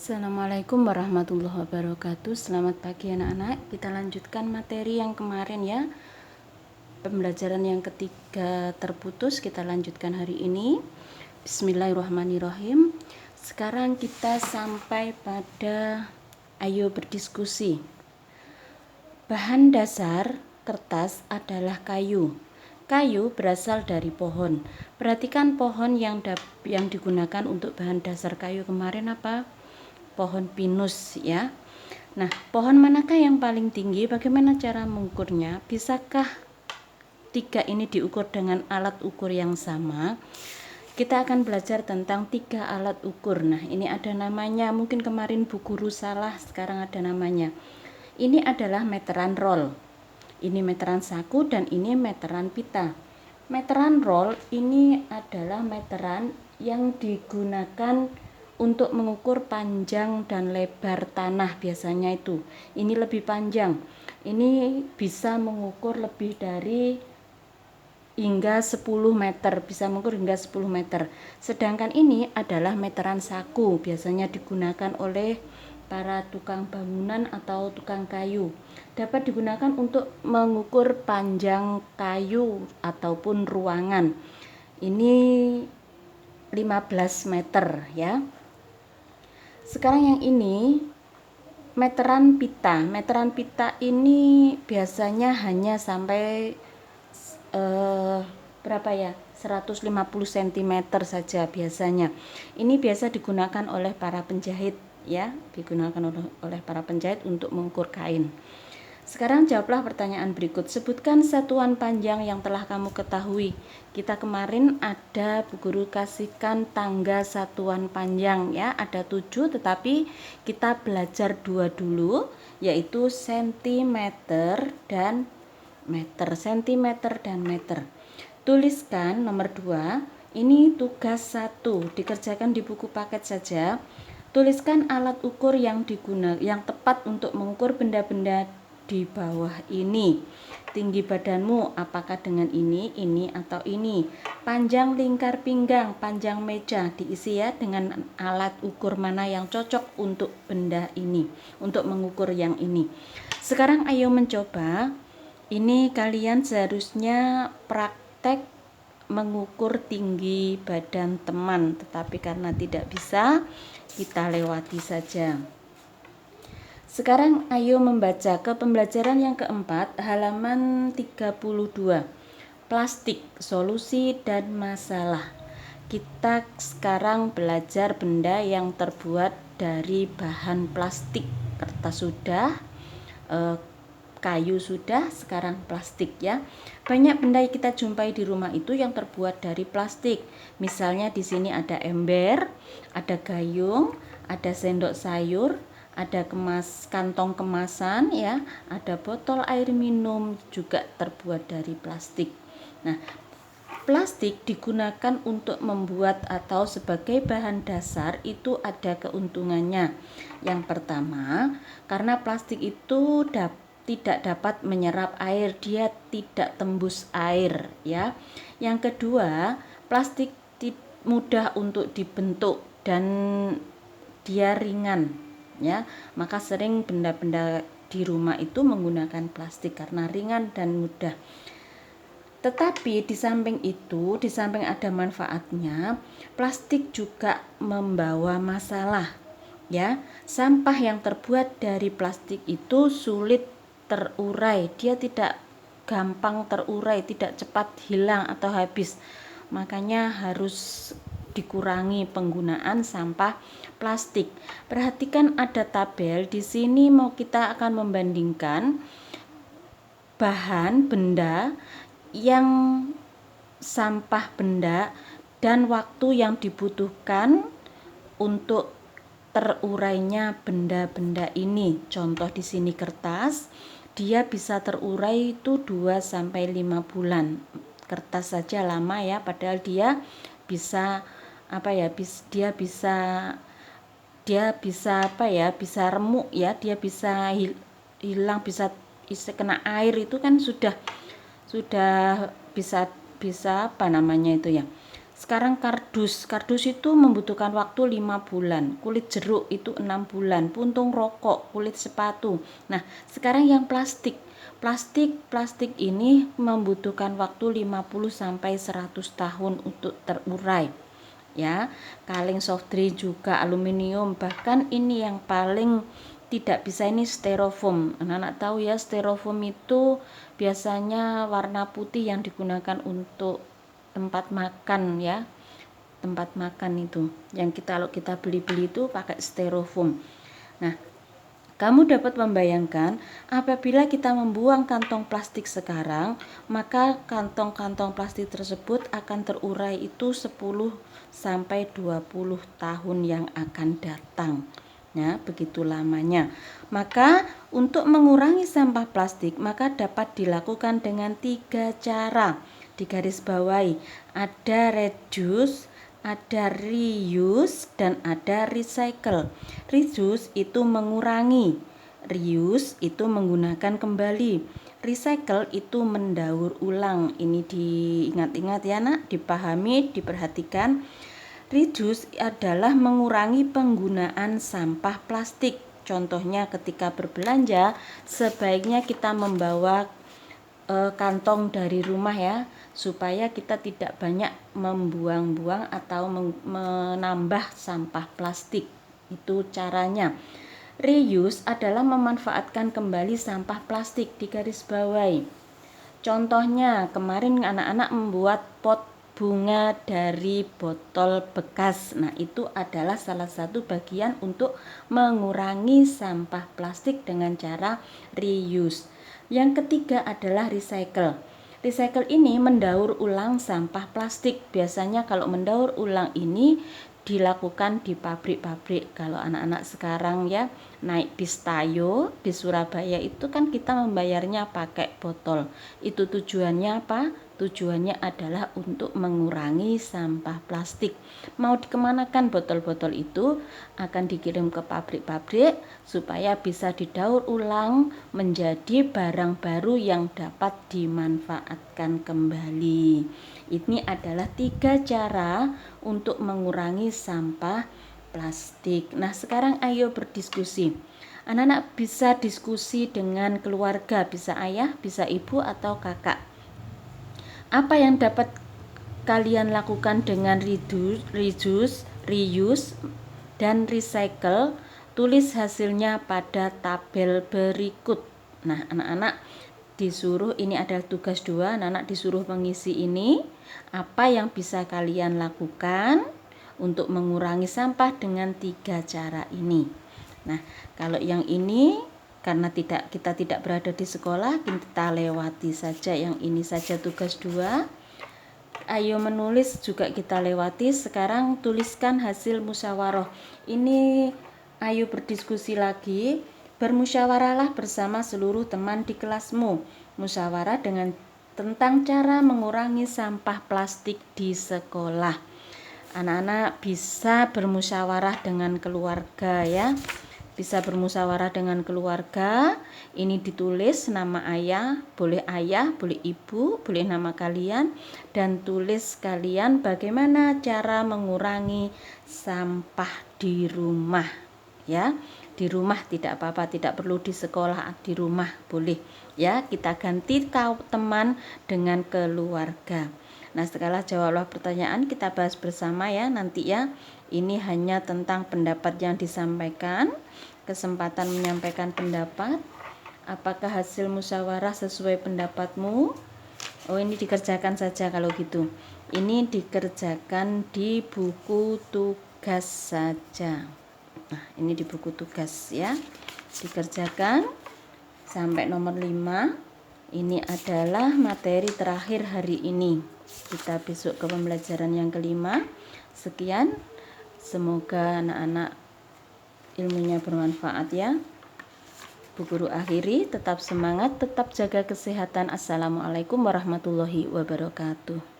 Assalamualaikum warahmatullahi wabarakatuh. Selamat pagi anak-anak. Kita lanjutkan materi yang kemarin ya. Pembelajaran yang ketiga terputus kita lanjutkan hari ini. Bismillahirrahmanirrahim. Sekarang kita sampai pada ayo berdiskusi. Bahan dasar kertas adalah kayu. Kayu berasal dari pohon. Perhatikan pohon yang digunakan untuk bahan dasar kayu kemarin apa? Pohon pinus ya. Nah, pohon manakah yang paling tinggi? Bagaimana cara mengukurnya? Bisakah tiga ini diukur dengan alat ukur yang sama? Kita akan belajar tentang tiga alat ukur. Nah, ini ada namanya. Mungkin kemarin Bu Guru salah, sekarang ada namanya. Ini adalah meteran roll. Ini meteran saku dan ini meteran pita. Meteran roll ini adalah meteran yang digunakan untuk mengukur panjang dan lebar tanah biasanya itu. Ini lebih panjang. Ini bisa mengukur lebih dari hingga 10 meter, bisa mengukur hingga 10 meter. Sedangkan ini adalah meteran saku, biasanya digunakan oleh para tukang bangunan atau tukang kayu. Dapat digunakan untuk mengukur panjang kayu ataupun ruangan. Ini 15 meter ya. Sekarang yang ini meteran pita. Meteran pita ini biasanya hanya sampai berapa ya? 150 cm saja biasanya. Ini biasa digunakan oleh para penjahit ya, digunakan oleh para penjahit untuk mengukur kain. Sekarang jawablah pertanyaan berikut. Sebutkan satuan panjang yang telah kamu ketahui. Kita kemarin ada Bu Guru kasihkan tangga satuan panjang ya, ada 7 tetapi kita belajar 2 dulu, yaitu sentimeter dan meter. Sentimeter dan meter. Tuliskan nomor 2. Ini tugas 1, dikerjakan di buku paket saja. Tuliskan alat ukur yang tepat untuk mengukur benda-benda di bawah ini. Tinggi badanmu apakah dengan ini, atau ini. Panjang lingkar pinggang, panjang meja diisi ya dengan alat ukur mana yang cocok untuk benda ini, untuk mengukur yang ini. Sekarang ayo mencoba. Ini kalian seharusnya praktek mengukur tinggi badan teman, tetapi karena tidak bisa, kita lewati saja. Sekarang ayo membaca ke pembelajaran yang keempat, halaman 32. Plastik, solusi dan masalah. Kita sekarang belajar benda yang terbuat dari bahan plastik. Kertas sudah, kayu sudah, sekarang plastik ya. Banyak benda yang kita jumpai di rumah itu yang terbuat dari plastik. Misalnya di sini ada ember, ada gayung, ada sendok sayur, ada kantong kemasan ya, ada botol air minum juga terbuat dari plastik. Nah, plastik digunakan untuk membuat atau sebagai bahan dasar itu ada keuntungannya. Yang pertama, karena plastik itu tidak dapat menyerap air, dia tidak tembus air ya. Yang kedua, plastik mudah untuk dibentuk dan dia ringan ya, maka sering benda-benda di rumah itu menggunakan plastik karena ringan dan mudah. Tetapi di samping itu, di samping ada manfaatnya, plastik juga membawa masalah ya. Sampah yang terbuat dari plastik itu sulit terurai, dia tidak gampang terurai, tidak cepat hilang atau habis. Makanya harus dikurangi penggunaan sampah plastik. Perhatikan ada tabel di sini, kita akan membandingkan bahan benda yang sampah benda dan waktu yang dibutuhkan untuk terurainya benda-benda ini. Contoh di sini kertas, dia bisa terurai itu 2 sampai 5 bulan. Kertas saja lama ya, padahal dia bisa bisa remuk ya, dia bisa hilang, bisa kena air itu kan sudah bisa Sekarang kardus itu membutuhkan waktu 5 bulan, kulit jeruk itu 6 bulan, puntung rokok, kulit sepatu. Nah, sekarang yang plastik ini membutuhkan waktu 50 sampai 100 tahun untuk terurai. Ya, kaleng soft drink juga aluminium, bahkan ini yang paling tidak bisa ini styrofoam. Anak-anak tahu ya, styrofoam itu biasanya warna putih yang digunakan untuk tempat makan ya, tempat makan itu yang kalau kita beli-beli itu pakai styrofoam. Nah, kamu dapat membayangkan apabila kita membuang kantong plastik sekarang, maka kantong-kantong plastik tersebut akan terurai itu 10 sampai 20 tahun yang akan datang. Ya, begitu lamanya. Maka untuk mengurangi sampah plastik maka dapat dilakukan dengan 3 cara. Di garis bawahi ada reduce, ada reuse, dan ada recycle. Reduce itu mengurangi, reuse itu menggunakan kembali, recycle itu mendaur ulang. Ini diingat-ingat ya nak, dipahami, diperhatikan. Reduce adalah mengurangi penggunaan sampah plastik. Contohnya ketika berbelanja, sebaiknya kita membawa kantong dari rumah ya, supaya kita tidak banyak membuang-buang atau menambah sampah plastik. Itu caranya. Reuse adalah memanfaatkan kembali sampah plastik. Di garis bawahi. Contohnya kemarin anak-anak membuat pot bunga dari botol bekas. Nah, itu adalah salah satu bagian untuk mengurangi sampah plastik dengan cara reuse. Yang ketiga adalah recycle. Recycle ini mendaur ulang sampah plastik. Biasanya kalau mendaur ulang ini dilakukan di pabrik-pabrik. Kalau anak-anak sekarang ya naik bis Tayo di Surabaya itu kan kita membayarnya pakai botol. Itu tujuannya apa? Tujuannya adalah untuk mengurangi sampah plastik. Mau dikemanakan botol-botol itu? Akan dikirim ke pabrik-pabrik supaya bisa didaur ulang menjadi barang baru yang dapat dimanfaatkan kembali. Ini adalah 3 cara untuk mengurangi sampah plastik. Nah, sekarang ayo berdiskusi. Anak-anak bisa diskusi dengan keluarga, bisa ayah, bisa ibu, atau kakak. Apa yang dapat kalian lakukan dengan reduce, reuse, dan recycle? Tulis hasilnya pada tabel berikut. Nah, anak-anak disuruh, ini adalah tugas 2, anak-anak disuruh mengisi ini. Apa yang bisa kalian lakukan untuk mengurangi sampah dengan 3 cara ini? Nah, kalau yang ini karena kita tidak berada di sekolah, kita lewati saja yang ini saja tugas 2. Ayo menulis juga kita lewati. Sekarang tuliskan hasil musyawarah. Ini ayo berdiskusi lagi. Bermusyawarahlah bersama seluruh teman di kelasmu. Musyawarah tentang cara mengurangi sampah plastik di sekolah. Anak-anak bisa bermusyawarah dengan keluarga ya. Bisa bermusyawarah dengan keluarga. Ini ditulis nama ayah, boleh ibu, boleh nama kalian, dan tulis kalian bagaimana cara mengurangi sampah di rumah ya. Di rumah tidak apa-apa, tidak perlu di sekolah, di rumah boleh ya. Kita ganti teman dengan keluarga. Nah, setelah jawablah pertanyaan, kita bahas bersama ya nanti ya. Ini hanya tentang pendapat yang disampaikan, kesempatan menyampaikan pendapat. Apakah hasil musyawarah sesuai pendapatmu? Oh, ini dikerjakan saja kalau gitu. Ini dikerjakan di buku tugas saja. Nah, ini di buku tugas ya. Dikerjakan sampai nomor 5. Ini adalah materi terakhir hari ini. Kita besok ke pembelajaran yang kelima. Sekian. Semoga anak-anak ilmunya bermanfaat ya. Bu Guru akhiri, tetap semangat, tetap jaga kesehatan. Assalamualaikum warahmatullahi wabarakatuh.